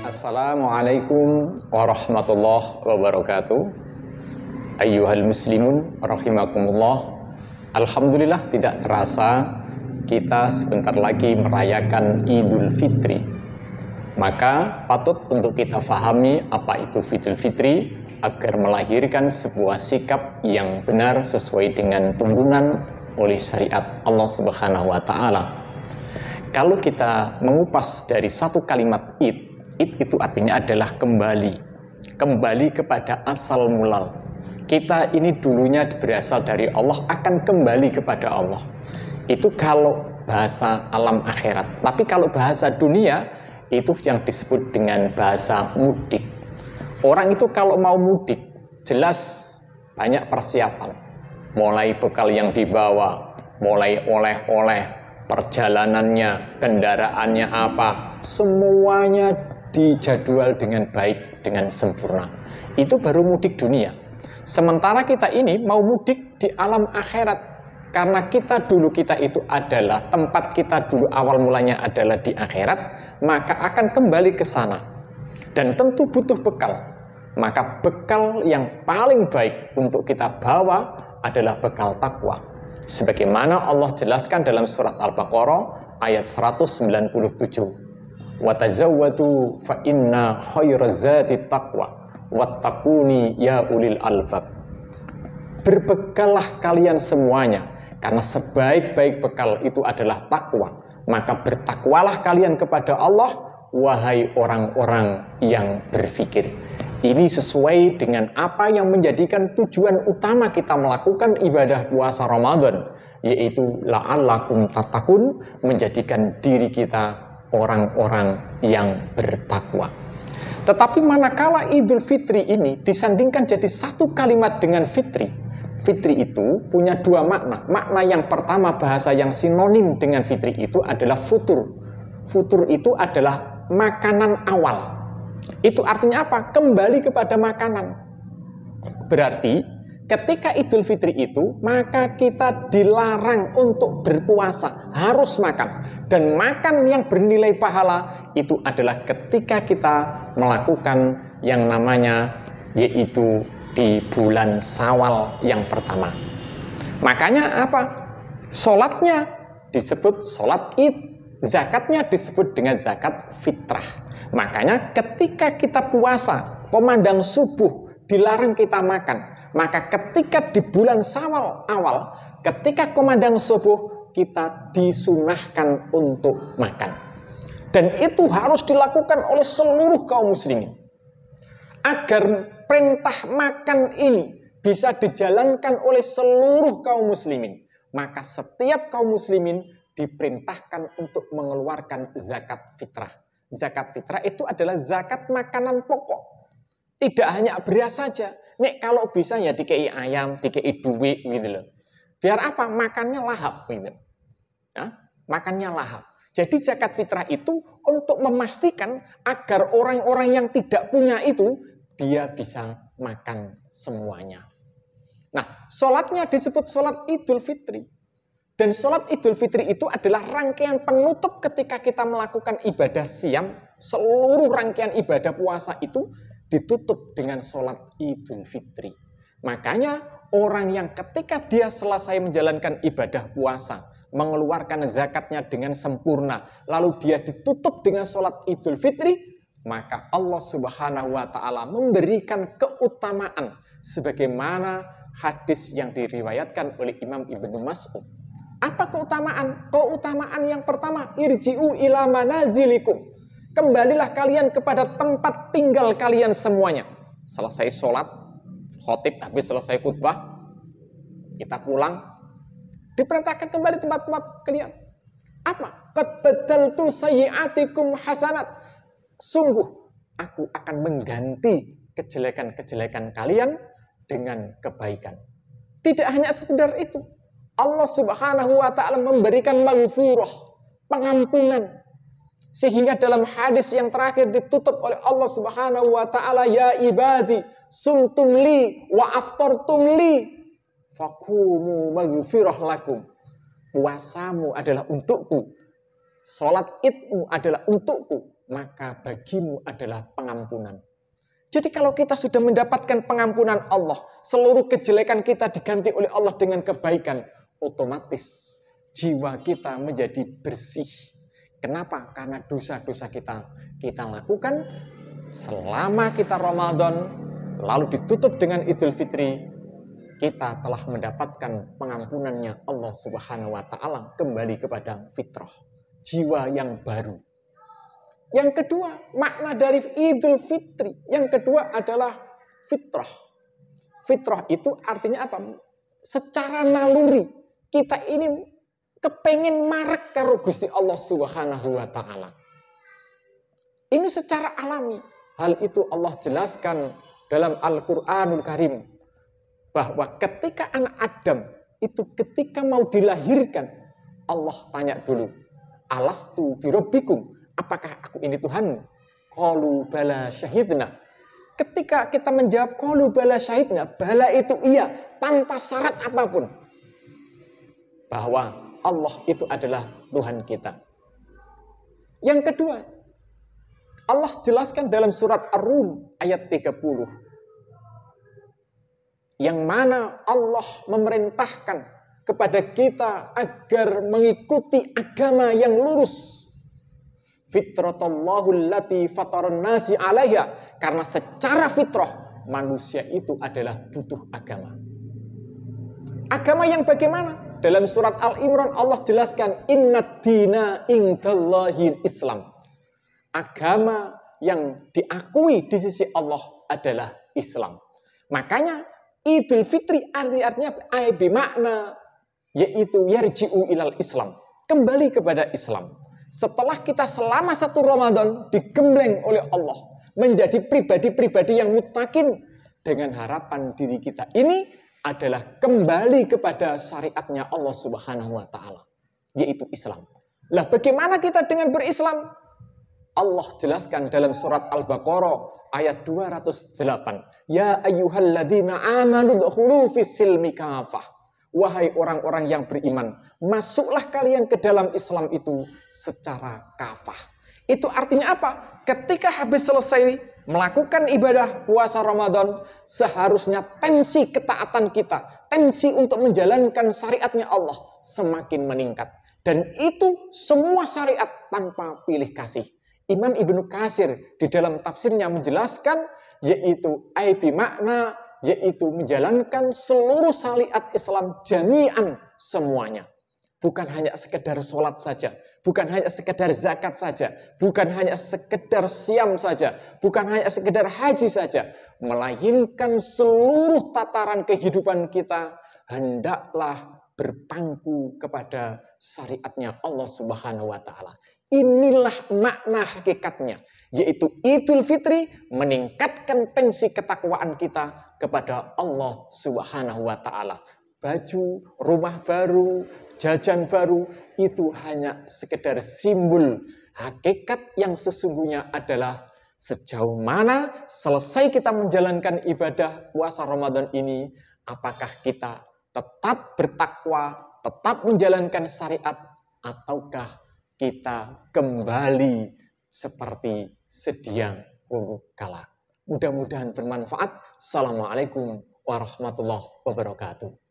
Assalamualaikum warahmatullahi wabarakatuh. Ayyuhal muslimun rahimakumullah. Alhamdulillah, tidak terasa kita sebentar lagi merayakan Idul Fitri. Maka patut untuk kita fahami apa itu Idul Fitri agar melahirkan sebuah sikap yang benar sesuai dengan tuntunan oleh syariat Allah Subhanahu wa taala. Kalau kita mengupas dari satu kalimat id itu artinya adalah kembali kepada asal mula. Kita ini dulunya berasal dari Allah, akan kembali kepada Allah. Itu kalau bahasa alam akhirat. Tapi kalau bahasa dunia, itu yang disebut dengan bahasa mudik. Orang itu kalau mau mudik, jelas banyak persiapan. Mulai bekal yang dibawa, mulai oleh-oleh, perjalanannya, kendaraannya apa, semuanya dijadwal dengan baik, dengan sempurna. Itu baru mudik dunia. Sementara kita ini mau mudik di alam akhirat. Karena kita itu adalah, tempat kita dulu awal mulanya adalah di akhirat, maka akan kembali ke sana. Dan tentu butuh bekal. Maka bekal yang paling baik untuk kita bawa adalah bekal takwa. Sebagaimana Allah jelaskan dalam surat Al-Baqarah ayat 197. Watazawwatu fa inna khairaz zati taqwa wattaquni ya ulil albab. Berbekallah kalian semuanya, karena sebaik-baik bekal itu adalah takwa. Maka bertakwalah kalian kepada Allah, wahai orang-orang yang berfikir. Ini sesuai dengan apa yang menjadikan tujuan utama kita melakukan ibadah puasa Ramadan, yaitu la'allakum tattaqun, menjadikan diri kita orang-orang yang bertakwa. Tetapi manakala Idul Fitri ini disandingkan jadi satu kalimat dengan fitri, fitri itu punya dua makna. Makna yang pertama, bahasa yang sinonim dengan fitri itu adalah futur. Futur itu adalah makanan awal. Itu artinya apa? Kembali kepada makanan. Berarti ketika Idul Fitri itu, maka kita dilarang untuk berpuasa, harus makan. Dan makan yang bernilai pahala itu adalah ketika kita melakukan yang namanya, yaitu di bulan Syawal yang pertama. Makanya apa? Sholatnya disebut sholat id, zakatnya disebut dengan zakat fitrah. Makanya ketika kita puasa, komandang subuh, dilarang kita makan. Maka ketika di bulan Syawal awal, ketika komandang subuh, kita disunahkan untuk makan. Dan itu harus dilakukan oleh seluruh kaum muslimin. Agar perintah makan ini bisa dijalankan oleh seluruh kaum muslimin, maka setiap kaum muslimin diperintahkan untuk mengeluarkan zakat fitrah. Zakat fitrah itu adalah zakat makanan pokok. Tidak hanya beras saja. Nek kalau bisa ya dikei ayam, dikei duit gitu loh. Biar apa? Makannya lahap gitu. Ya, makannya lahap. Jadi zakat fitrah itu untuk memastikan agar orang-orang yang tidak punya itu, dia bisa makan semuanya. Nah, sholatnya disebut sholat Idul Fitri. Dan sholat Idul Fitri itu adalah rangkaian penutup ketika kita melakukan ibadah siam. Seluruh rangkaian ibadah puasa itu ditutup dengan sholat Idul Fitri. Makanya orang yang ketika dia selesai menjalankan ibadah puasa, mengeluarkan zakatnya dengan sempurna, lalu dia ditutup dengan sholat Idul Fitri, maka Allah Subhanahu wa taala memberikan keutamaan sebagaimana hadis yang diriwayatkan oleh Imam Ibnu Mas'ud. Apa keutamaan? Keutamaan yang pertama, irji'u ila manazilikum. Kembalilah kalian kepada tempat tinggal kalian semuanya. Selesai sholat, khotib habis selesai khutbah, kita pulang, diperintahkan kembali tempat-tempat kalian. Apa? Qad badaltu sayyi'atikum hasanat. Sungguh, aku akan mengganti kejelekan-kejelekan kalian dengan kebaikan. Tidak hanya sekedar itu. Allah Subhanahu wa taala memberikan maghfirah, pengampunan. Sehingga dalam hadis yang terakhir ditutup oleh Allah Subhanahu wa taala, ya ibadi, sumtum li wa aftartum li, fakumu maghfirah lakum. Puasamu adalah untukku, sholat idmu adalah untukku, maka bagimu adalah pengampunan. Jadi kalau kita sudah mendapatkan pengampunan Allah, seluruh kejelekan kita diganti oleh Allah dengan kebaikan, otomatis jiwa kita menjadi bersih. Kenapa? Karena dosa-dosa kita lakukan selama kita Ramadan, lalu ditutup dengan Idul Fitri, kita telah mendapatkan pengampunannya Allah Subhanahu wa Ta'ala, kembali kepada fitrah, jiwa yang baru. Yang kedua, makna dari Idul Fitri. Yang kedua adalah fitrah. Fitrah itu artinya apa? Secara naluri, kita ini kepengen marek karo Gusti Allah Subhanahu wa Ta'ala. Ini secara alami. Hal itu Allah jelaskan dalam Al-Qur'anul Karim, bahwa ketika anak Adam itu ketika mau dilahirkan, Allah tanya dulu, alastu birabbikum, apakah aku ini Tuhanmu? Qalu bala syahidna. Ketika kita menjawab qalu bala syahidna, bala itu iya, tanpa syarat apapun, bahwa Allah itu adalah Tuhan kita. Yang kedua, Allah jelaskan dalam surat Ar-Rum ayat 30, yang mana Allah memerintahkan kepada kita agar mengikuti agama yang lurus. Fitratallahu allati fataran nasi 'alaiha, karena secara fitrah manusia itu adalah butuh agama. Agama yang bagaimana? Dalam surat Al-Imran Allah jelaskan, innad dina indallahil Islam. Agama yang diakui di sisi Allah adalah Islam. Makanya Idul Fitri artinya bermakna yaitu yarji'u ilal Islam, kembali kepada Islam. Setelah kita selama 1 Ramadan digembleng oleh Allah menjadi pribadi-pribadi yang muttaqin, dengan harapan diri kita ini adalah kembali kepada syariatnya Allah Subhanahu wa Ta'ala, yaitu Islam. Lah bagaimana kita dengan berislam? Allah jelaskan dalam surat Al-Baqarah ayat 208. Ya ayyuhalladzina amanu dkhulu fis-silmi kafah. Wahai orang-orang yang beriman, masuklah kalian ke dalam Islam itu secara kafah. Itu artinya apa? Ketika habis selesai melakukan ibadah puasa Ramadan, seharusnya tensi ketaatan kita, tensi untuk menjalankan syariatnya Allah semakin meningkat. Dan itu semua syariat tanpa pilih kasih. Imam Ibnu Katsir di dalam tafsirnya menjelaskan, yaitu ayat makna, yaitu menjalankan seluruh syariat Islam jami'an semuanya. Bukan hanya sekedar sholat saja, bukan hanya sekedar zakat saja, bukan hanya sekedar siam saja, bukan hanya sekedar haji saja, melainkan seluruh tataran kehidupan kita hendaklah berpangku kepada syariatnya Allah Subhanahu wa Ta'ala. Inilah makna hakikatnya, yaitu Idul Fitri meningkatkan tensi ketakwaan kita kepada Allah Subhanahu wa Ta'ala. Baju, rumah baru, jajan baru itu hanya sekedar simbol. Hakikat yang sesungguhnya adalah sejauh mana selesai kita menjalankan ibadah puasa Ramadan ini, apakah kita tetap bertakwa, tetap menjalankan syariat, ataukah kita kembali seperti sedia kala. Mudah-mudahan bermanfaat. Assalamualaikum warahmatullahi wabarakatuh.